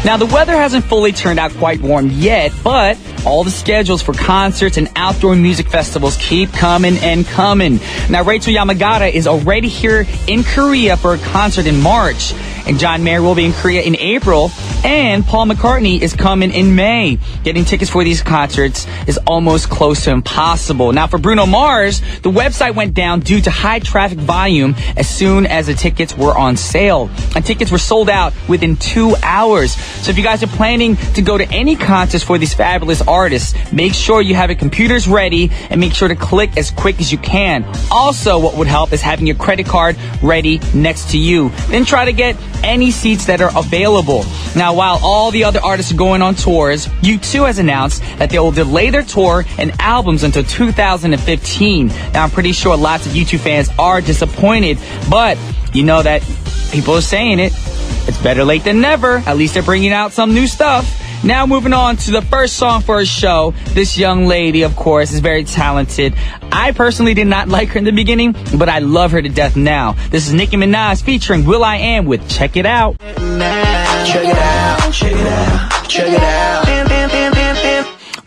Now, the weather hasn't fully turned out quite warm yet, but all the schedules for concerts and outdoor music festivals keep coming and coming. Now, Rachel Yamagata is already here in Korea for a concert in March, and John Mayer will be in Korea in April, and Paul McCartney is coming in May. Getting tickets for these concerts is almost close to impossible. Now, for Bruno Mars, the website went down due to high traffic volume as soon as the tickets were on sale, and tickets were sold out within 2 hours. So if you guys are planning to go to any concerts for these fabulous artists, make sure you have your computers ready and make sure to click as quick as you can. Also, what would help is having your credit card ready next to you. Then try to get any seats that are available. Now, while all the other artists are going on tours, U2 has announced that they will delay their tour and albums until 2015. Now, I'm pretty sure lots of U2 fans are disappointed, but you know that people are saying it. It's better late than never. At least they're bringing out some new stuff. Now moving on to the first song for our show. This young lady, of course, is very talented. I personally did not like her in the beginning, but I love her to death now. This is Nicki Minaj featuring will.i.am with Check It Out. Check it out, check it out, check it out.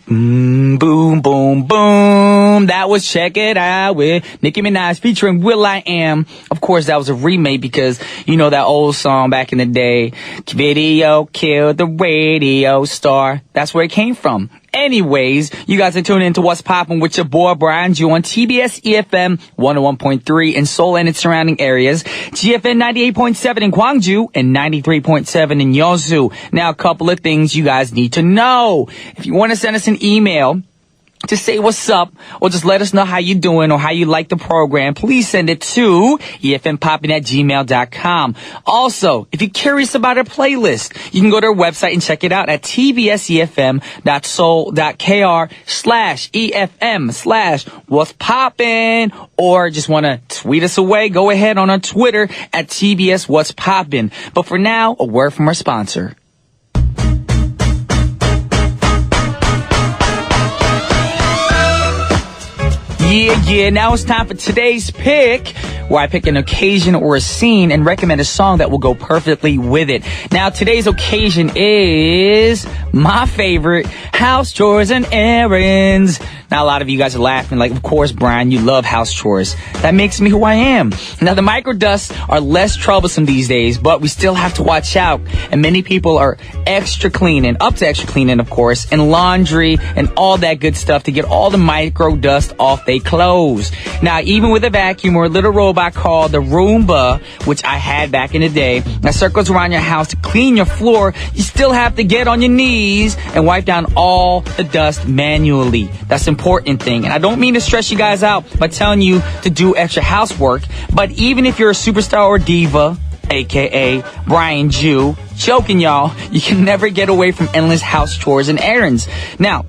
Boom, boom, boom. That was Check It Out with Nicki Minaj featuring will.i.am. Of course, that was a remake because you know that old song back in the day, Video Killed the Radio Star. That's where it came from. Anyways, you guys are tuning into What's Poppin' with your boy Brian Ju on TBS efm 101.3 in Seoul and its surrounding areas, GFN 98.7 in Gwangju, and 93.7 in Yeosu. Now, a couple of things you guys need to know. If you want to send us an email to say what's up, or just let us know how you doing or how you like the program, please send it to efmpoppin@gmail.com. Also, if you're curious about our playlist, you can go to our website and check it out at tbsefm.soul.kr/efm/what's poppin', or just want to tweet us away, go ahead on our Twitter at TBS What's Poppin'. But for now, a word from our sponsor. Yeah, now it's time for today's pick, where I pick an occasion or a scene and recommend a song that will go perfectly with it. Now, today's occasion is my favorite, house chores and errands. Now, a lot of you guys are laughing like, of course, Brian, you love house chores. That makes me who I am. Now, the microdusts are less troublesome these days, but we still have to watch out. And many people are extra cleaning, up to extra cleaning, of course, and laundry and all that good stuff to get all the microdust off their clothes. Now, even with a vacuum or a little robot called the Roomba, which I had back in the day, that circles around your house to clean your floor, you still have to get on your knees and wipe down all the dust manually. That's an important thing. And I don't mean to stress you guys out by telling you to do extra housework, but even if you're a superstar or diva, aka Brian Ju, joking y'all, you can never get away from endless house chores and errands. Now,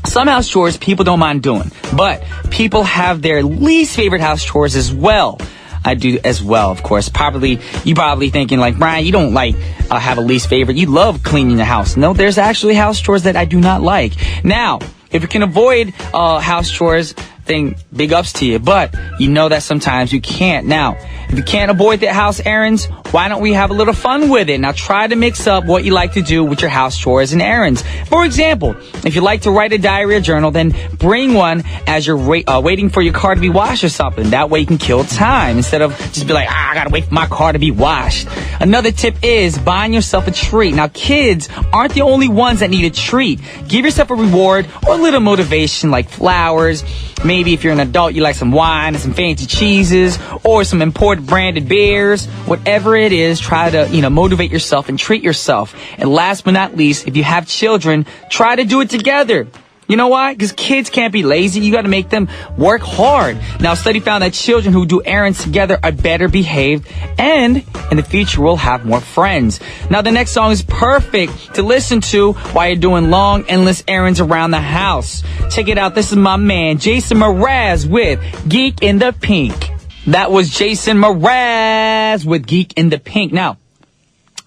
some house chores people don't mind doing, but people have their least favorite house chores as well. I do as well, of course. You probably thinking like, Brian, you don't have a least favorite. You love cleaning the house. No, there's actually house chores that I do not like. Now, if you can avoid house chores, then big ups to you. But you know that sometimes you can't. Now, if you can't avoid the house errands, why don't we have a little fun with it? Now, try to mix up what you like to do with your house chores and errands. For example, if you like to write a diary or journal, then bring one as you're waiting for your car to be washed or something. That way you can kill time instead of just be like, I gotta wait for my car to be washed. Another tip is buying yourself a treat. Now, kids aren't the only ones that need a treat. Give yourself a reward or a little motivation like flowers. Maybe if you're an adult, you like some wine and some fancy cheeses or some imported branded beers. Whatever it is, try to, motivate yourself and treat yourself. And last but not least, if you have children, try to do it together. You know why? Because kids can't be lazy. You got to make them work hard. Now, a study found that children who do errands together are better behaved and in the future will have more friends. Now, the next song is perfect to listen to while you're doing long, endless errands around the house. Check it out. This is my man, Jason Mraz with Geek in the Pink. That was Jason Mraz with Geek in the Pink. Now,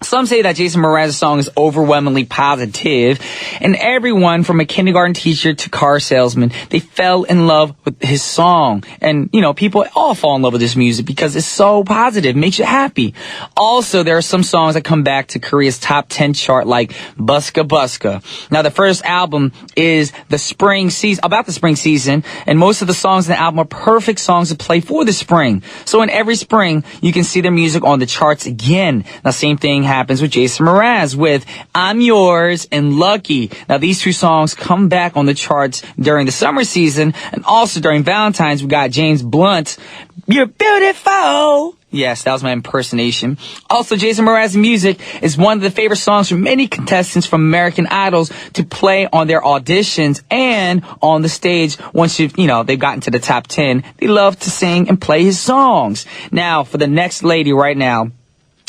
Some say that Jason Mraz's song is overwhelmingly positive, and everyone from a kindergarten teacher to car salesman, they fell in love with his song. And, people all fall in love with this music because it's so positive, makes you happy. Also, there are some songs that come back to Korea's top 10 chart like Buska Buska. Now, the first album is about the spring season, and most of the songs in the album are perfect songs to play for the spring. So in every spring, you can see their music on the charts again. Now, same thing happens with Jason Mraz with I'm Yours and Lucky. Now, these two songs come back on the charts during the summer season, and also during Valentine's, we got James Blunt, You're Beautiful. Yes, that was my impersonation. Also, Jason Mraz's music is one of the favorite songs for many contestants from American Idols to play on their auditions and on the stage. Once they've gotten to the top 10, they love to sing and play his songs. Now, for the next lady right now,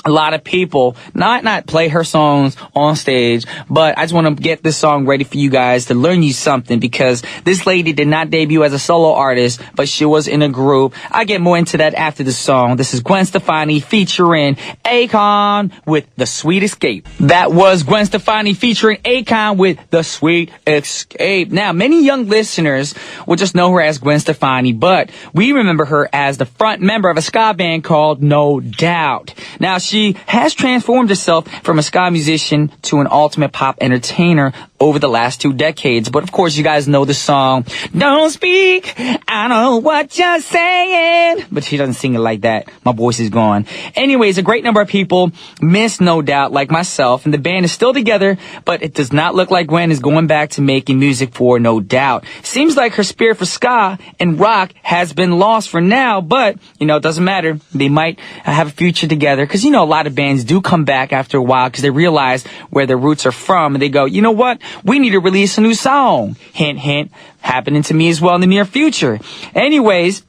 a lot of people not play her songs on stage, but I just want to get this song ready for you guys to learn you something, because this lady did not debut as a solo artist, but she was in a group. I'll get more into that after the song. This is Gwen Stefani featuring Akon with The Sweet Escape. That was Gwen Stefani featuring Akon with The Sweet Escape. Now, many young listeners will just know her as Gwen Stefani, but we remember her as the front member of a ska band called No Doubt. Now, she has transformed herself from a ska musician to an ultimate pop entertainer over the last 2 decades. But of course, you guys know the song, Don't Speak, I know what you're saying. But she doesn't sing it like that. My voice is gone. Anyways, a great number of people miss No Doubt, like myself, and the band is still together, but it does not look like Gwen is going back to making music for No Doubt. Seems like her spirit for ska and rock has been lost for now, but, it doesn't matter. They might have a future together, because, a lot of bands do come back after a while because they realize where their roots are from, and they go, you know what? We need to release a new song. Hint, hint, happening to me as well in the near future. Anyways,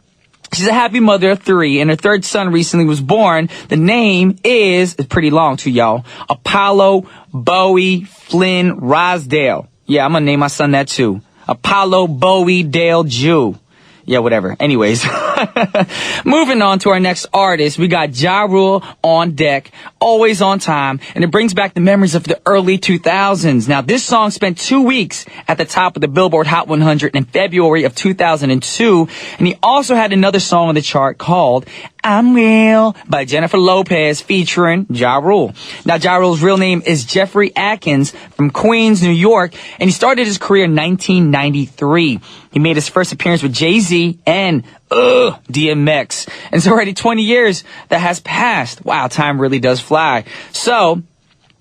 she's a happy mother of 3, and her third son recently was born. The name is pretty long too, y'all. Apollo Bowie Flynn Rosdale. Yeah, I'm gonna name my son that too. Apollo Bowie Dale Jew. Yeah, whatever. Anyways, moving on to our next artist, we got Ja Rule on deck, always on time, and it brings back the memories of the early 2000s. Now, this song spent 2 weeks at the top of the Billboard Hot 100 in February of 2002, and he also had another song on the chart called I'm Real by Jennifer Lopez featuring Ja Rule. Now, Ja Rule's real name is Jeffrey Atkins from Queens, New York, and he started his career in 1993. He made his first appearance with Jay-Z and DMX. And it's already 20 years that has passed. Wow, time really does fly. So,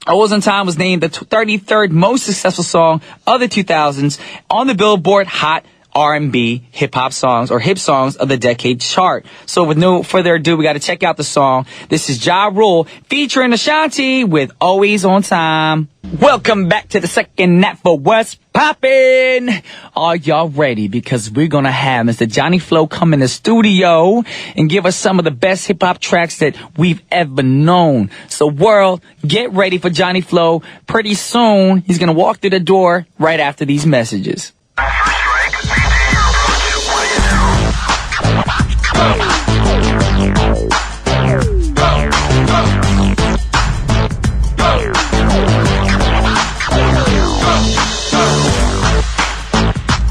Always on Time was named the 33rd most successful song of the 2000s on the Billboard Hot R&B hip-hop songs or hip songs of the decade chart. So with no further ado, we got to check out the song. This is Ja Rule featuring Ashanti with Always on Time. Welcome back to the second nap for What's Poppin'. Are y'all ready? Because we're going to have Mr. Johnny Flow come in the studio and give us some of the best hip-hop tracks that we've ever known. So world, get ready for Johnny Flow. Pretty soon, he's going to walk through the door right after these messages.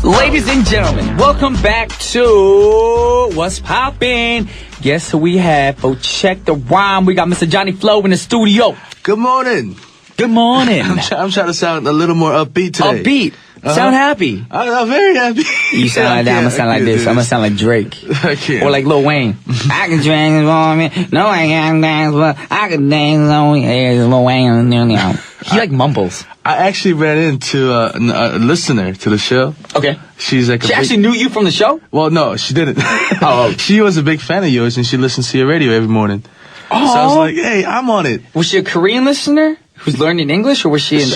Ladies and gentlemen, welcome back to What's Poppin'. Guess who we have? Oh, check the rhyme. We got Mr. Johnny Flow in the studio. Good morning. Good morning. I'm trying to sound a little more upbeat today. Upbeat. Sound happy. I'm very happy. You sound like that. I'm gonna sound like this. I'm gonna sound like Drake. I can't. Or like Lil Wayne. I can dance on me. No, I can't dance, but I can dance on me. Hey, Lil Wayne. He like mumbles. I actually ran into a listener to the show. Okay. She's like She actually knew you from the show? Well, no, she didn't. Oh. She was a big fan of yours, and she listens to your radio every morning. Oh. So I was like, hey, I'm on it. Was she a Korean listener who's learning English, or was she in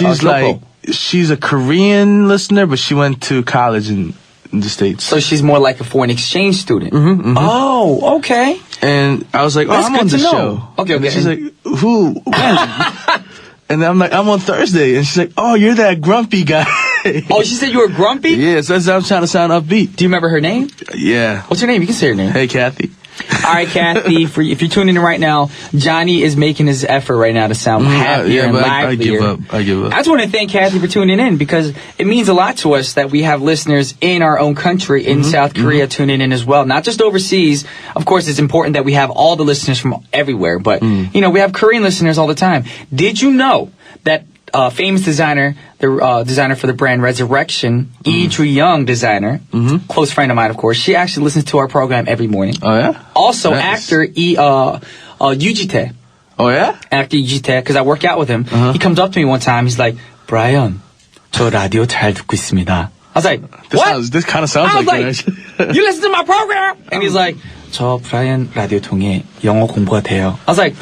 She's a Korean listener, but she went to college in the States. So she's more like a foreign exchange student. Mm-hmm, mm-hmm. Oh, okay. And I was like, I'm on the show. Okay. And she's like, who? When? And I'm like, I'm on Thursday. And she's like, oh, you're that grumpy guy. Oh, she said you were grumpy? Yeah, so I'm trying to sound upbeat. Do you remember her name? Yeah. What's her name? You can say her name. Hey, Kathy. All right, Kathy, if you're tuning in right now, Johnny is making his effort right now to sound happier and livelier. I give up. I just want to thank Kathy for tuning in because it means a lot to us that we have listeners in our own country, in South Korea, tuning in as well. Not just overseas. Of course, it's important that we have all the listeners from everywhere, but, you know, we have Korean listeners all the time. Did you know that famous designer, the designer for the brand Resurrection, Lee Ju-young designer, close friend of mine, of course, she actually listens to our program every morning. Oh, yeah? Also, Nice. actor Yoo Ji-tae. Oh, yeah? Actor Yoo Ji-tae, because I work out with him. He comes up to me one time. He's like, Brian, 저 라디오 잘 듣고 있습니다. I was like, what? This kind of sounds I was like like, you listen to my program? And he's like, 저 브라이언 라디오 통해 영어 공부가 돼요. I was like,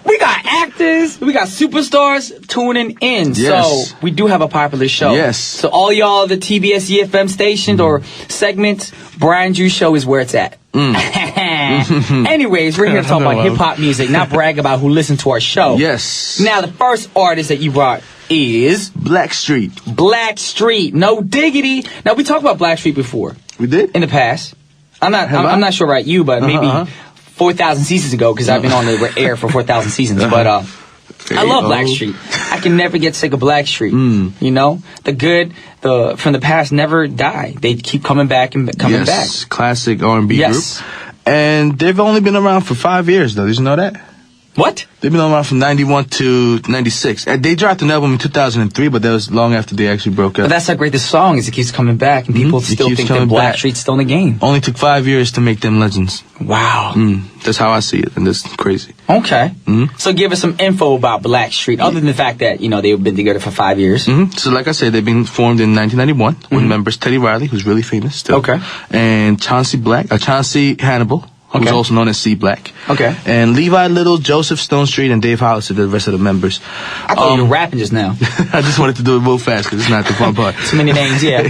we got actors, we got superstars tuning in. Yes. So we do have a popular show. Yes. So all y'all, the TBS efm stations or segments, Brian Ju Show is where it's at. Anyways, we're here to talk about hip-hop music, not brag about who listened to our show. Yes. Now, the first artist that you brought is Blackstreet. Blackstreet. No diggity. Now, we talked about Blackstreet before. We did? In the past. I'm not sure about you, but maybe 4,000 seasons ago, because I've been on the air for 4,000 seasons. But I love Blackstreet. I can never get sick of Blackstreet. You know, the good, from the past never die. They keep coming back and coming back. Classic R&B group. And they've only been around for 5 years, though. Did you know that? What? They've been around from 91 to 96. And they dropped an album in 2003, but that was long after they actually broke up. But that's how great the song is. It keeps coming back, and people still think that Blackstreet's still in the game. Only took 5 years to make them legends. Wow. That's how I see it, and that's crazy. Okay. So give us some info about Blackstreet, other than the fact that, you know, they've been together for 5 years. So like I said, they've been formed in 1991 with members Teddy Riley, who's really famous still. Okay. And Chauncey Hannibal, who's also known as C Black. Okay. And Levi Little, Joseph Stonestreet, and Dave Hollister, the rest of the members. I thought you were rapping just now. I just wanted to do it real fast because it's not the fun part. Too many names, yeah.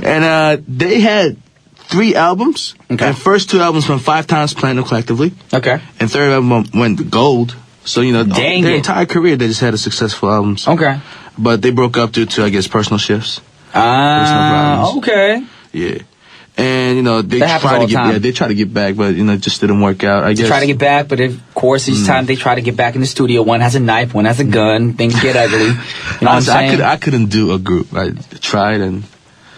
And they had 3 albums. Okay. And first 2 albums went 5 times platinum collectively. Okay. And third album went gold. So, you know, their entire career, they just had a successful albums. Okay. But they broke up due to, I guess, personal shifts. Okay. Yeah. And, you know, they try to get back, but, you know, it just didn't work out, I guess. They try to get back, but of course, each time they try to get back in the studio, one has a knife, one has a gun, things get ugly. You know what I'm saying? I couldn't do a group. I tried and...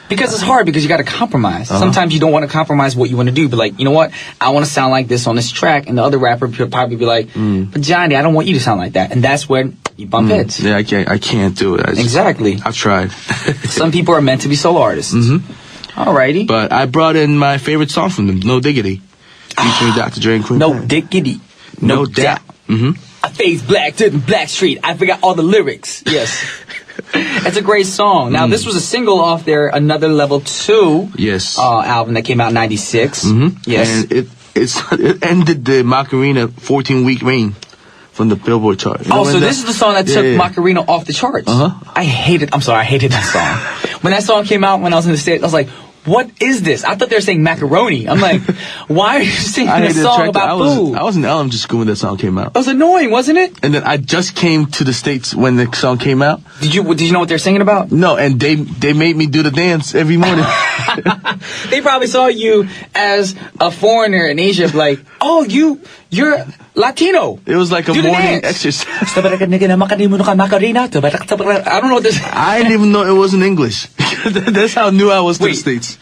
Because it's hard, because you got to compromise. Sometimes you don't want to compromise what you want to do, but like, you know what? I want to sound like this on this track, and the other rapper could probably be like, but Johnny, I don't want you to sound like that. And that's when you bump heads. Yeah, I can't do it. Exactly. I've tried. Some people are meant to be solo artists. Alrighty. But I brought in my favorite song from them, No Diggity, featuring Dr. Dre and Queen. No Diggity. No doubt. I face black to the Blackstreet. I forgot all the lyrics. Yes. It's a great song. Now, this was a single off their Another Level 2 album that came out in 96. Yes. And it ended the Macarena 14-week reign from the Billboard chart. You know, so this is the song that took Macarena off the charts. I hated that song. When that song came out when I was in the States, I was like, what is this? I thought they were saying macaroni. I'm like, why are you singing a song about food? I was in elementary school when that song came out. It was annoying, wasn't it? And then I just came to the States when the song came out. Did you know what they're singing about? No, and they made me do the dance every morning. They probably saw you as a foreigner in Asia, like, oh, you're Latino. It was like a morning exercise. I don't know what this. I didn't even know it was in English. That's how new I was to the States.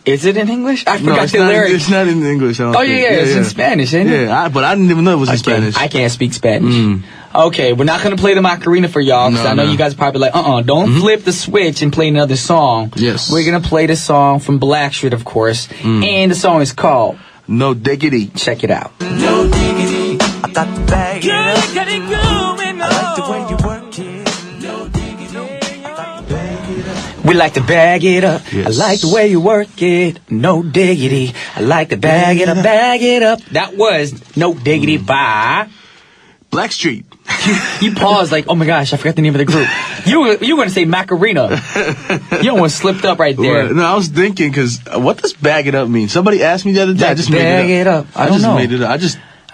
Is it in English? I forgot the lyrics. It's not in English. Yeah, it's in Spanish, ain't it? Yeah, but I didn't even know it was in Spanish. I can't speak Spanish. Okay, we're not going to play the Macarena for y'all, because I know you guys are probably like, don't flip the switch and play another song. Yes. We're going to play the song from Blackstreet, of course, and the song is called No Diggity. Check it out. No diggity, I got the bag. You got it going on. I like the way you work it. No diggity, I got the bag it up. We like to bag it up. Yes. I like the way you work it. No diggity. I like to bag it up, bag it up. That was No Diggity by Blackstreet. You paused like, oh my gosh, I forgot the name of the group. You were going to say Macarena. You almost slipped up right there. No, I was thinking, because what does bag it up mean? Somebody asked me the other day. I just made it up. I don't know. Made it up.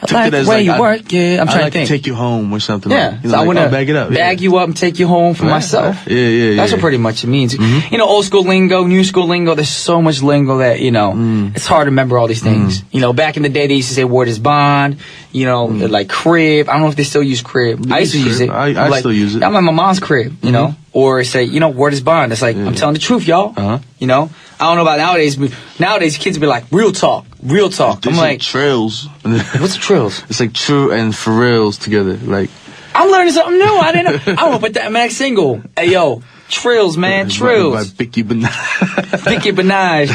took it as the way like, you work. Yeah, I'm trying to think. take you home or something. Yeah, like, you so know, I want to bag it up. bag you up and take you home for myself. Yeah. That's what pretty much it means. You know, old school lingo, new school lingo. There's so much lingo that it's hard to remember all these things. You know, back in the day they used to say "word is bond." You know, like crib. I don't know if they still use crib. I used to use it. I still use it. I'm at my mom's crib. You know, or say word is bond. It's like I'm telling the truth, y'all. You know, I don't know about nowadays. But nowadays kids be like real talk. I'm like trails. What's trills? It's like true and for reals together. Like I'm learning something new. I didn't know. I want to put that in my next single. Hey yo, trills, man, trills. By Bicky Benaj. Bicky Benaj.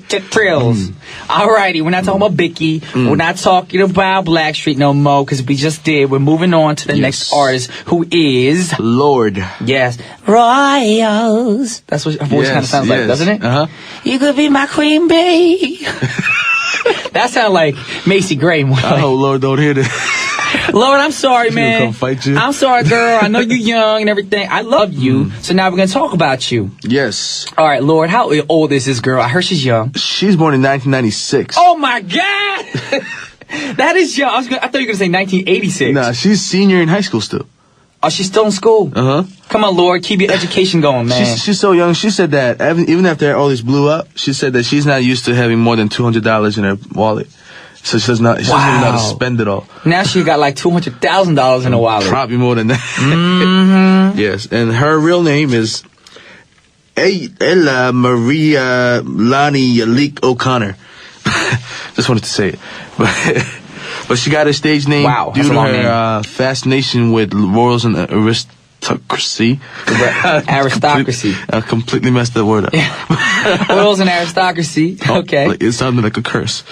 Check trills. Alrighty, we're not talking about Bicky. We're not talking about Blackstreet no more because we just did. We're moving on to the next artist who is Lord. Yes, Royals. That's what her voice kind of sounds like, doesn't it? You could be my queen bee. That sounds like Macy Gray. Oh Lord, don't hear this. Lord, I'm sorry, man. Come fight you. I'm sorry, girl. I know you're young and everything. I love you. So now we're going to talk about you. Yes. All right, Lord, how old is this girl? I heard she's young. She's born in 1996. Oh, my God. That is young. I thought you were going to say 1986. Nah, she's senior in high school still. Oh, she's still in school? Come on, Lord. Keep your education going, man. She's so young. She said that even after all this blew up, she said that she's not used to having more than $200 in her wallet. So she doesn't even know how to spend it all. Now she got like $200,000 in her wallet. Probably more than that. Yes, and her real name is Ella Maria Lani Yalik O'Connor. Just wanted to say it. But she got her stage name due to her fascination with royals and aristocracy. Aristocracy. I completely messed that word up. Royals and aristocracy. Okay. It sounded like a curse.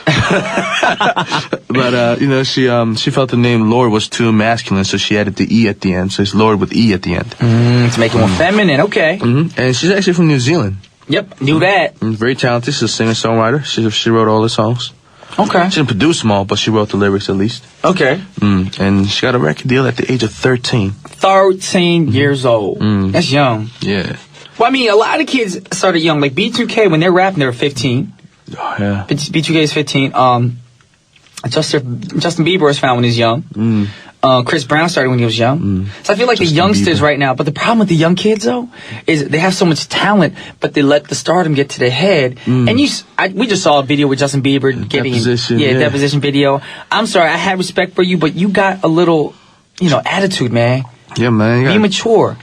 But she felt the name Lord was too masculine, so she added the E at the end. So it's Lord with E at the end. To make it more feminine. Okay. And she's actually from New Zealand. Yep, knew that. Very talented. She's a singer-songwriter. She wrote all the songs. Okay. She didn't produce them all, but she wrote the lyrics at least. Okay. And she got a record deal at the age of 13. 13 years old. That's young. Yeah. Well, I mean, a lot of kids started young. Like B2K, when they're rapping, they're 15. Oh, yeah. B2K is 15. Justin Bieber was found when he was young. Chris Brown started when he was young. So I feel like the youngsters right now, but the problem with the young kids, though, is they have so much talent, but they let the stardom get to their head. And we just saw a video with Justin Bieber getting deposition video. I'm sorry, I had respect for you, but you got a little, attitude, man. Yeah, man. Be mature.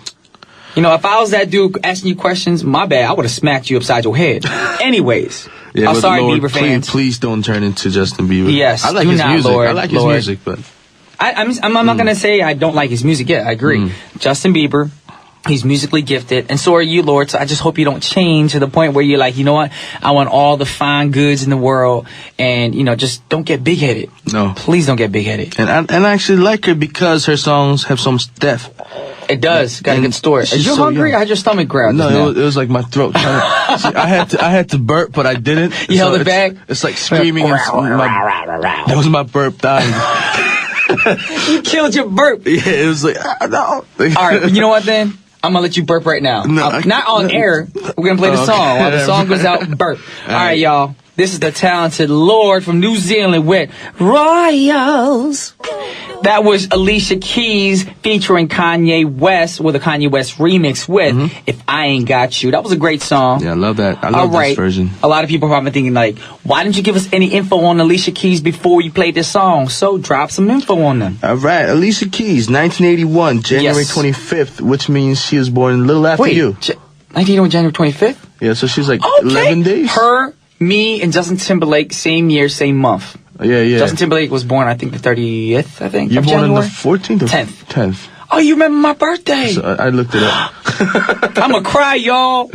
If I was that dude asking you questions, my bad, I would have smacked you upside your head. Anyways. Yeah, I'm sorry, Lord, Bieber fans. Please don't turn into Justin Bieber. Yes, I like his music. Lord, I like his music, but I'm not gonna say I don't like his music. Yeah, I agree. Justin Bieber, he's musically gifted, and so are you, Lord. So I just hope you don't change to the point where you're like, you know what? I want all the fine goods in the world, and just don't get big headed. No, please don't get big headed. And I actually like her because her songs have some depth. It does. Got a good story. Are you hungry? Young. I had your stomach growled. No, it was like my throat. I had to burp, but I didn't. You held it back. It's like screaming. That was my burp dying. You killed your burp. Yeah, it was like no. All right, you know what then? I'm gonna let you burp right now. No, not on air. We're gonna play the song. While the song goes out, burp. All right, y'all. This is the talented Lord from New Zealand with Royals. That was Alicia Keys featuring Kanye West with a Kanye West remix with If I Ain't Got You. That was a great song. Yeah, I love that. I love this version. A lot of people are probably thinking like, why didn't you give us any info on Alicia Keys before you played this song? So drop some info on them. All right, Alicia Keys, 1981, January 25th, which means she was born a little after you. 1981, January 25th? Yeah, so she's like 11 days. Her, me, and Justin Timberlake, same year, same month. Yeah. Justin Timberlake was born, I think, the 30th, I think, You're of born January. on the 14th or 10th. 10th. Oh, you remember my birthday? So I looked it up. I'm gonna cry, y'all.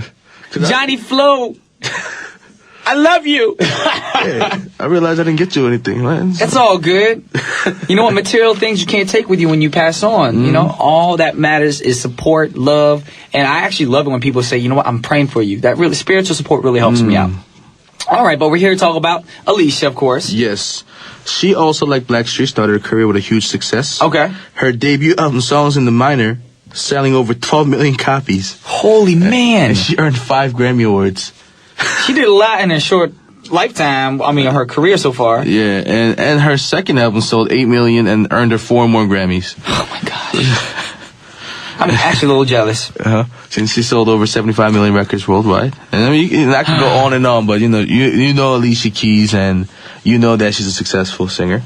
Johnny Flo. I love you. Yeah, I realized I didn't get you anything, man. That's all good. You know what? Material things you can't take with you when you pass on. All that matters is support, love. And I actually love it when people say, you know what, I'm praying for you. That really, spiritual support really helps me out. All right, but we're here to talk about Alicia, of course. Yes. She also, like Blackstreet, started her career with a huge success. Okay. Her debut album, Songs in the Minor, selling over 12 million copies. Holy man. And she earned 5 Grammy Awards. She did a lot in a short lifetime. I mean, her career so far. Yeah, and her second album sold 8 million and earned her 4 more Grammys. Oh my gosh. I'm actually a little jealous. Since she sold over 75 million records worldwide. And I mean, I could go on and on, but you know Alicia Keys, and you know that she's a successful singer.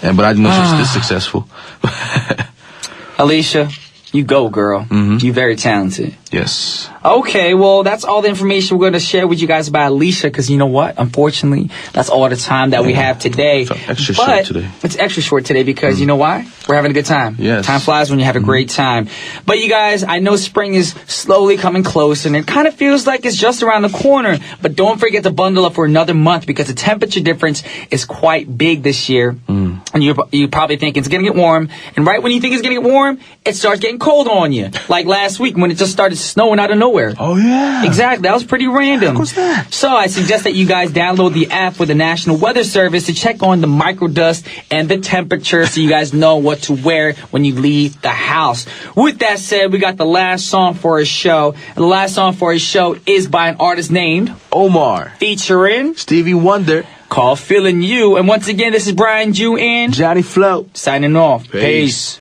But I know she's this successful. Alicia, you go, girl. You're very talented. Yes. Okay, well, that's all the information we're going to share with you guys about Alicia, because you know what? Unfortunately, that's all the time that we have today. It's extra short today. It's extra short today because you know why? We're having a good time. Yes. Time flies when you have a great time. But you guys, I know spring is slowly coming close, and it kind of feels like it's just around the corner. But don't forget to bundle up for another month, because the temperature difference is quite big this year. And you're probably thinking it's going to get warm. And right when you think it's going to get warm, it starts getting cold on you. Like last week when it just started snowing out of nowhere. Oh, yeah. Exactly. That was pretty random. What was that? So I suggest that you guys download the app for the National Weather Service to check on the microdust and the temperature so you guys know what to wear when you leave the house. With that said, we got the last song for our show. And the last song for our show is by an artist named Omar. Featuring Stevie Wonder. Called Feeling You. And once again, this is Brian Jew and Johnny Flow. Signing off. Peace.